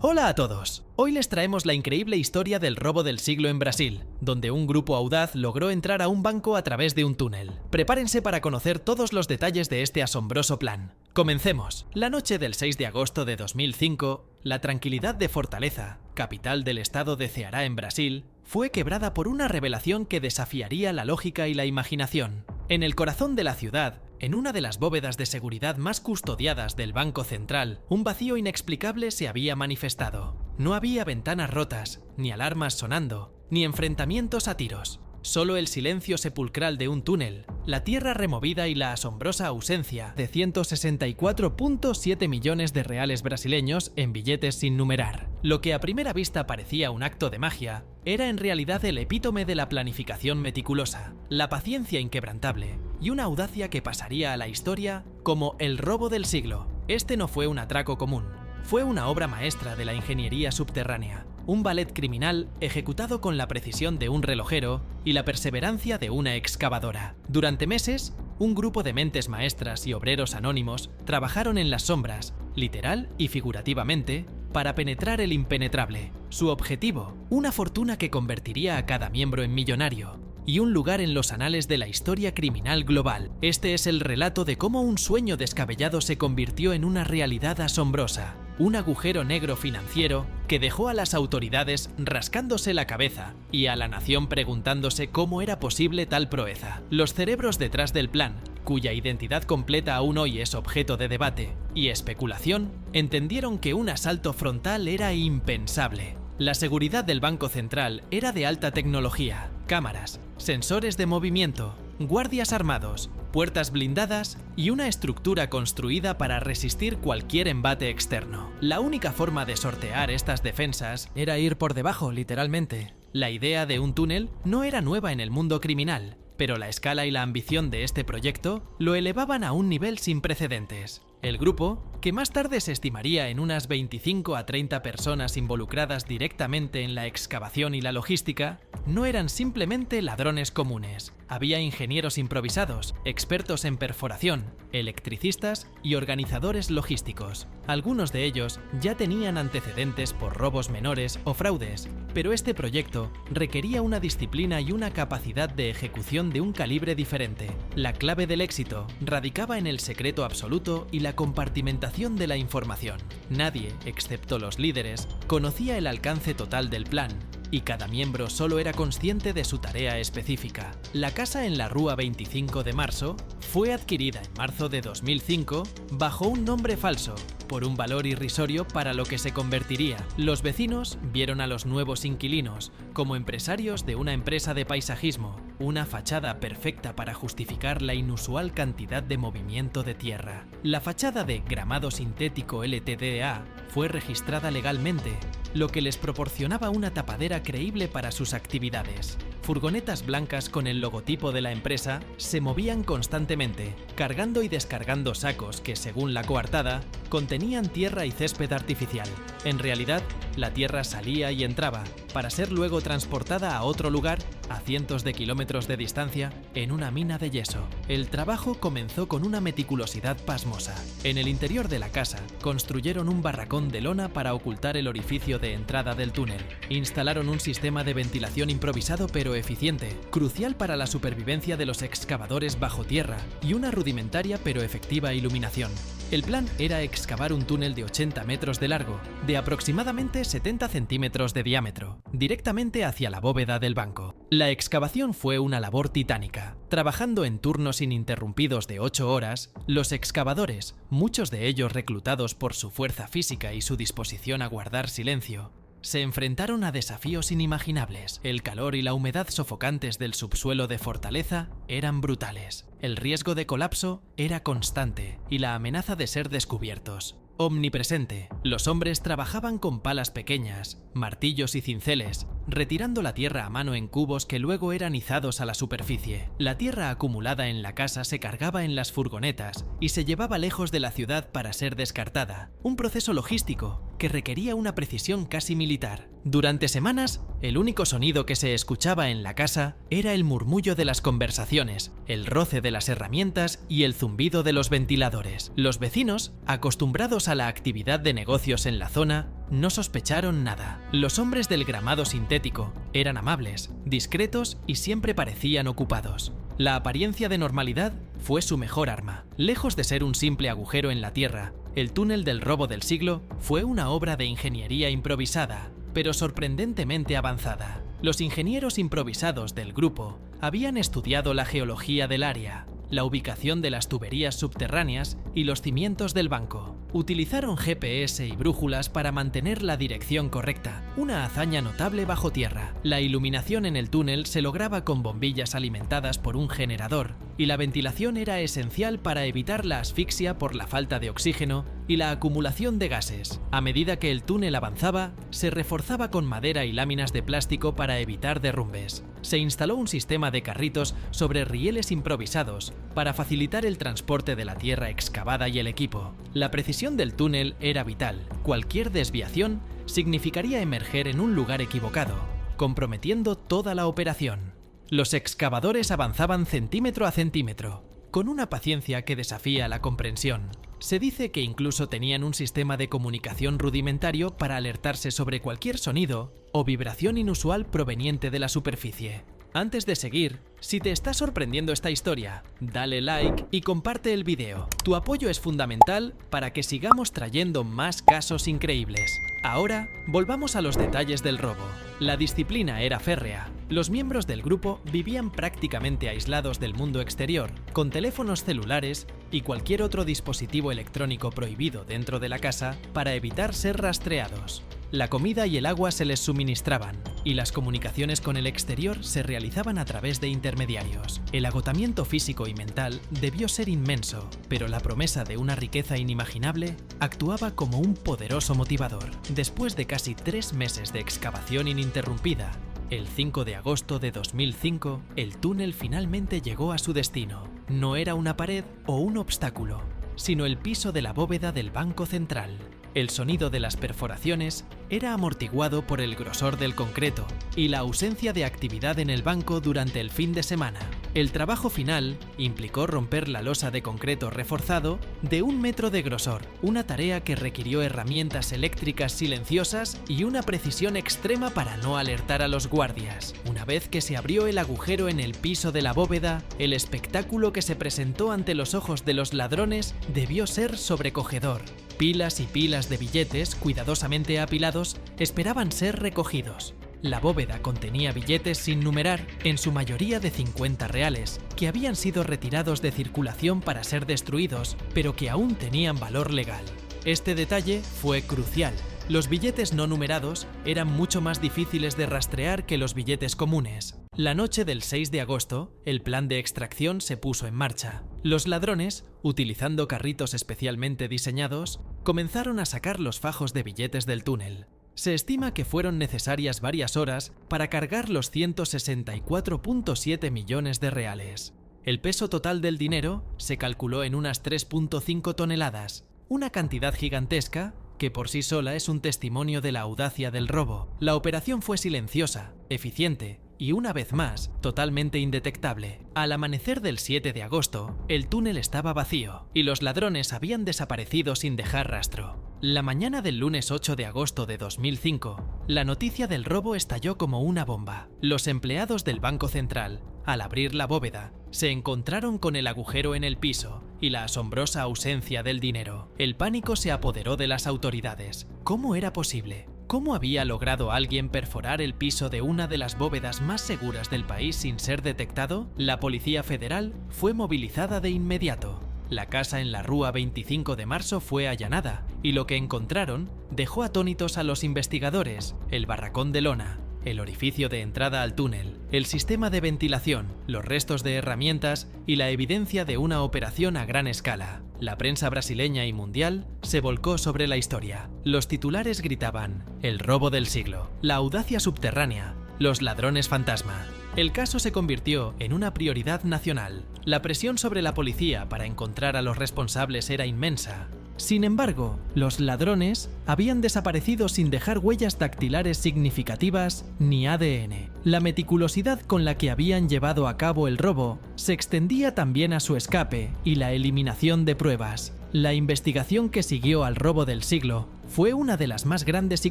Hola a todos. Hoy les traemos la increíble historia del robo del siglo en Brasil, donde un grupo audaz logró entrar a un banco a través de un túnel. Prepárense para conocer todos los detalles de este asombroso plan. Comencemos. La noche del 6 de agosto de 2005, la tranquilidad de Fortaleza, capital del estado de Ceará en Brasil, fue quebrada por una revelación que desafiaría la lógica y la imaginación. En el corazón de la ciudad, en una de las bóvedas de seguridad más custodiadas del Banco Central, un vacío inexplicable se había manifestado. No había ventanas rotas, ni alarmas sonando, ni enfrentamientos a tiros. Solo el silencio sepulcral de un túnel, la tierra removida y la asombrosa ausencia de 164,7 millones de reales brasileños en billetes sin numerar. Lo que a primera vista parecía un acto de magia, era en realidad el epítome de la planificación meticulosa, la paciencia inquebrantable y una audacia que pasaría a la historia como el robo del siglo. Este no fue un atraco común, fue una obra maestra de la ingeniería subterránea. Un ballet criminal ejecutado con la precisión de un relojero y la perseverancia de una excavadora. Durante meses, un grupo de mentes maestras y obreros anónimos trabajaron en las sombras, literal y figurativamente, para penetrar el impenetrable. Su objetivo, una fortuna que convertiría a cada miembro en millonario y un lugar en los anales de la historia criminal global. Este es el relato de cómo un sueño descabellado se convirtió en una realidad asombrosa. Un agujero negro financiero que dejó a las autoridades rascándose la cabeza y a la nación preguntándose cómo era posible tal proeza. Los cerebros detrás del plan, cuya identidad completa aún hoy es objeto de debate y especulación, entendieron que un asalto frontal era impensable. La seguridad del Banco Central era de alta tecnología: cámaras, sensores de movimiento, guardias armados, puertas blindadas y una estructura construida para resistir cualquier embate externo. La única forma de sortear estas defensas era ir por debajo, literalmente. La idea de un túnel no era nueva en el mundo criminal, pero la escala y la ambición de este proyecto lo elevaban a un nivel sin precedentes. El grupo, que más tarde se estimaría en unas 25 a 30 personas involucradas directamente en la excavación y la logística, no eran simplemente ladrones comunes. Había ingenieros improvisados, expertos en perforación, electricistas y organizadores logísticos. Algunos de ellos ya tenían antecedentes por robos menores o fraudes, pero este proyecto requería una disciplina y una capacidad de ejecución de un calibre diferente. La clave del éxito radicaba en el secreto absoluto y la compartimentación de la información. Nadie, excepto los líderes, conocía el alcance total del plan, y cada miembro solo era consciente de su tarea específica. La casa en la Rúa 25 de Marzo fue adquirida en marzo de 2005 bajo un nombre falso, por un valor irrisorio para lo que se convertiría. Los vecinos vieron a los nuevos inquilinos como empresarios de una empresa de paisajismo, una fachada perfecta para justificar la inusual cantidad de movimiento de tierra. La fachada de Gramado Sintético Ltda fue registrada legalmente, lo que les proporcionaba una tapadera creíble para sus actividades. Furgonetas blancas con el logotipo de la empresa se movían constantemente, cargando y descargando sacos que, según la coartada, contenían tierra y césped artificial. En realidad, la tierra salía y entraba, para ser luego transportada a otro lugar, a cientos de kilómetros de distancia, en una mina de yeso. El trabajo comenzó con una meticulosidad pasmosa. En el interior de la casa, construyeron un barracón de lona para ocultar el orificio de entrada del túnel. Instalaron un sistema de ventilación improvisado pero eficiente, crucial para la supervivencia de los excavadores bajo tierra, y una rudimentaria pero efectiva iluminación. El plan era excavar un túnel de 80 metros de largo, de aproximadamente 70 centímetros de diámetro, directamente hacia la bóveda del banco. La excavación fue una labor titánica. Trabajando en turnos ininterrumpidos de 8 horas, los excavadores, muchos de ellos reclutados por su fuerza física y su disposición a guardar silencio, se enfrentaron a desafíos inimaginables. El calor y la humedad sofocantes del subsuelo de Fortaleza eran brutales. El riesgo de colapso era constante y la amenaza de ser descubiertos omnipresente. Los hombres trabajaban con palas pequeñas, martillos y cinceles, retirando la tierra a mano en cubos que luego eran izados a la superficie. La tierra acumulada en la casa se cargaba en las furgonetas y se llevaba lejos de la ciudad para ser descartada. Un proceso logístico que requería una precisión casi militar. Durante semanas, el único sonido que se escuchaba en la casa era el murmullo de las conversaciones, el roce de las herramientas y el zumbido de los ventiladores. Los vecinos, acostumbrados a la actividad de negocios en la zona, no sospecharon nada. Los hombres del gramado sintético eran amables, discretos y siempre parecían ocupados. La apariencia de normalidad fue su mejor arma. Lejos de ser un simple agujero en la tierra, el túnel del robo del siglo fue una obra de ingeniería improvisada, pero sorprendentemente avanzada. Los ingenieros improvisados del grupo habían estudiado la geología del área, la ubicación de las tuberías subterráneas y los cimientos del banco. Utilizaron GPS y brújulas para mantener la dirección correcta, una hazaña notable bajo tierra. La iluminación en el túnel se lograba con bombillas alimentadas por un generador, y la ventilación era esencial para evitar la asfixia por la falta de oxígeno y la acumulación de gases. A medida que el túnel avanzaba, se reforzaba con madera y láminas de plástico para evitar derrumbes. Se instaló un sistema de carritos sobre rieles improvisados para facilitar el transporte de la tierra excavada y el equipo. La precisión del túnel era vital. Cualquier desviación significaría emerger en un lugar equivocado, comprometiendo toda la operación. Los excavadores avanzaban centímetro a centímetro, con una paciencia que desafía la comprensión. Se dice que incluso tenían un sistema de comunicación rudimentario para alertarse sobre cualquier sonido o vibración inusual proveniente de la superficie. Antes de seguir, si te está sorprendiendo esta historia, dale like y comparte el video. Tu apoyo es fundamental para que sigamos trayendo más casos increíbles. Ahora, volvamos a los detalles del robo. La disciplina era férrea. Los miembros del grupo vivían prácticamente aislados del mundo exterior, con teléfonos celulares y cualquier otro dispositivo electrónico prohibido dentro de la casa para evitar ser rastreados. La comida y el agua se les suministraban, y las comunicaciones con el exterior se realizaban a través de intermediarios. El agotamiento físico y mental debió ser inmenso, pero la promesa de una riqueza inimaginable actuaba como un poderoso motivador. Después de casi 3 meses de excavación ininterrumpida, el 5 de agosto de 2005, el túnel finalmente llegó a su destino. No era una pared o un obstáculo, sino el piso de la bóveda del Banco Central. El sonido de las perforaciones era amortiguado por el grosor del concreto y la ausencia de actividad en el banco durante el fin de semana. El trabajo final implicó romper la losa de concreto reforzado de 1 metro de grosor, una tarea que requirió herramientas eléctricas silenciosas y una precisión extrema para no alertar a los guardias. Una vez que se abrió el agujero en el piso de la bóveda, el espectáculo que se presentó ante los ojos de los ladrones debió ser sobrecogedor. Pilas y pilas de billetes, cuidadosamente apilados, esperaban ser recogidos. La bóveda contenía billetes sin numerar, en su mayoría de 50 reales, que habían sido retirados de circulación para ser destruidos, pero que aún tenían valor legal. Este detalle fue crucial. Los billetes no numerados eran mucho más difíciles de rastrear que los billetes comunes. La noche del 6 de agosto, el plan de extracción se puso en marcha. Los ladrones, utilizando carritos especialmente diseñados, comenzaron a sacar los fajos de billetes del túnel. Se estima que fueron necesarias varias horas para cargar los 164,7 millones de reales. El peso total del dinero se calculó en unas 3,5 toneladas, una cantidad gigantesca que por sí sola es un testimonio de la audacia del robo. La operación fue silenciosa, eficiente y, una vez más, totalmente indetectable. Al amanecer del 7 de agosto, el túnel estaba vacío y los ladrones habían desaparecido sin dejar rastro. La mañana del lunes 8 de agosto de 2005, la noticia del robo estalló como una bomba. Los empleados del Banco Central, al abrir la bóveda, se encontraron con el agujero en el piso y la asombrosa ausencia del dinero. El pánico se apoderó de las autoridades. ¿Cómo era posible? ¿Cómo había logrado alguien perforar el piso de una de las bóvedas más seguras del país sin ser detectado? La Policía Federal fue movilizada de inmediato. La casa en la Rúa 25 de marzo fue allanada y lo que encontraron dejó atónitos a los investigadores: el barracón de lona, el orificio de entrada al túnel, el sistema de ventilación, los restos de herramientas y la evidencia de una operación a gran escala. La prensa brasileña y mundial se volcó sobre la historia. Los titulares gritaban: el robo del siglo, la audacia subterránea, los ladrones fantasma. El caso se convirtió en una prioridad nacional. La presión sobre la policía para encontrar a los responsables era inmensa. Sin embargo, los ladrones habían desaparecido sin dejar huellas dactilares significativas ni ADN. La meticulosidad con la que habían llevado a cabo el robo se extendía también a su escape y la eliminación de pruebas. La investigación que siguió al robo del siglo fue una de las más grandes y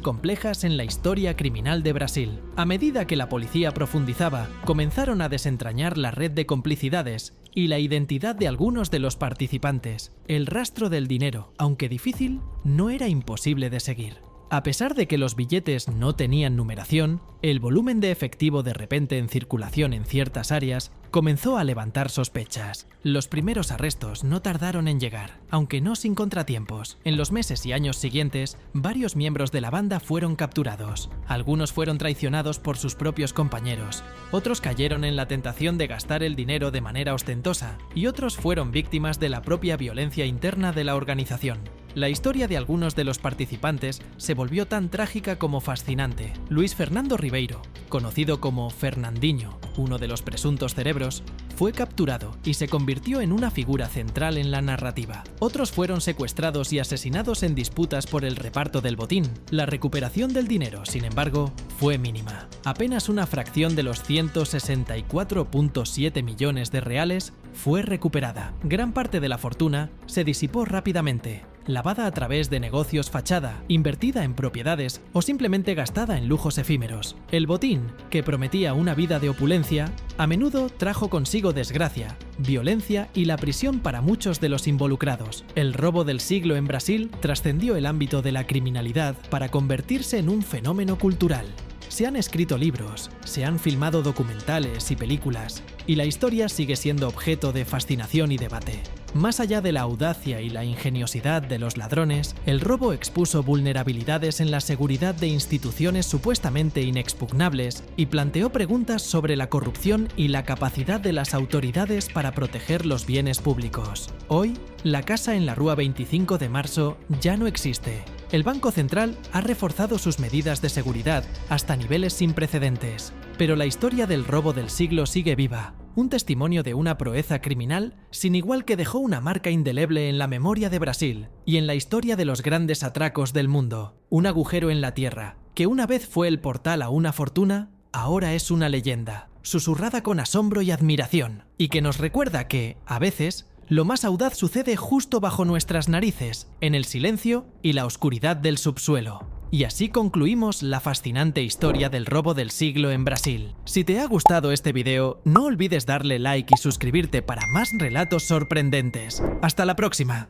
complejas en la historia criminal de Brasil. A medida que la policía profundizaba, comenzaron a desentrañar la red de complicidades y la identidad de algunos de los participantes. El rastro del dinero, aunque difícil, no era imposible de seguir. A pesar de que los billetes no tenían numeración, el volumen de efectivo de repente en circulación en ciertas áreas comenzó a levantar sospechas. Los primeros arrestos no tardaron en llegar, aunque no sin contratiempos. En los meses y años siguientes, varios miembros de la banda fueron capturados. Algunos fueron traicionados por sus propios compañeros, otros cayeron en la tentación de gastar el dinero de manera ostentosa, y otros fueron víctimas de la propia violencia interna de la organización. La historia de algunos de los participantes se volvió tan trágica como fascinante. Luis Fernando Ribeiro, conocido como Fernandinho, uno de los presuntos cerebros, fue capturado y se convirtió en una figura central en la narrativa. Otros fueron secuestrados y asesinados en disputas por el reparto del botín. La recuperación del dinero, sin embargo, fue mínima. Apenas una fracción de los 164,7 millones de reales fue recuperada. Gran parte de la fortuna se disipó rápidamente, lavada a través de negocios fachada, invertida en propiedades o simplemente gastada en lujos efímeros. El botín, que prometía una vida de opulencia, a menudo trajo consigo desgracia, violencia y la prisión para muchos de los involucrados. El robo del siglo en Brasil trascendió el ámbito de la criminalidad para convertirse en un fenómeno cultural. Se han escrito libros, se han filmado documentales y películas, y la historia sigue siendo objeto de fascinación y debate. Más allá de la audacia y la ingeniosidad de los ladrones, el robo expuso vulnerabilidades en la seguridad de instituciones supuestamente inexpugnables y planteó preguntas sobre la corrupción y la capacidad de las autoridades para proteger los bienes públicos. Hoy, la casa en la Rúa 25 de Marzo ya no existe. El Banco Central ha reforzado sus medidas de seguridad hasta niveles sin precedentes, pero la historia del robo del siglo sigue viva. Un testimonio de una proeza criminal sin igual que dejó una marca indeleble en la memoria de Brasil y en la historia de los grandes atracos del mundo. Un agujero en la tierra, que una vez fue el portal a una fortuna, ahora es una leyenda, susurrada con asombro y admiración, y que nos recuerda que, a veces, lo más audaz sucede justo bajo nuestras narices, en el silencio y la oscuridad del subsuelo. Y así concluimos la fascinante historia del robo del siglo en Brasil. Si te ha gustado este video, no olvides darle like y suscribirte para más relatos sorprendentes. ¡Hasta la próxima!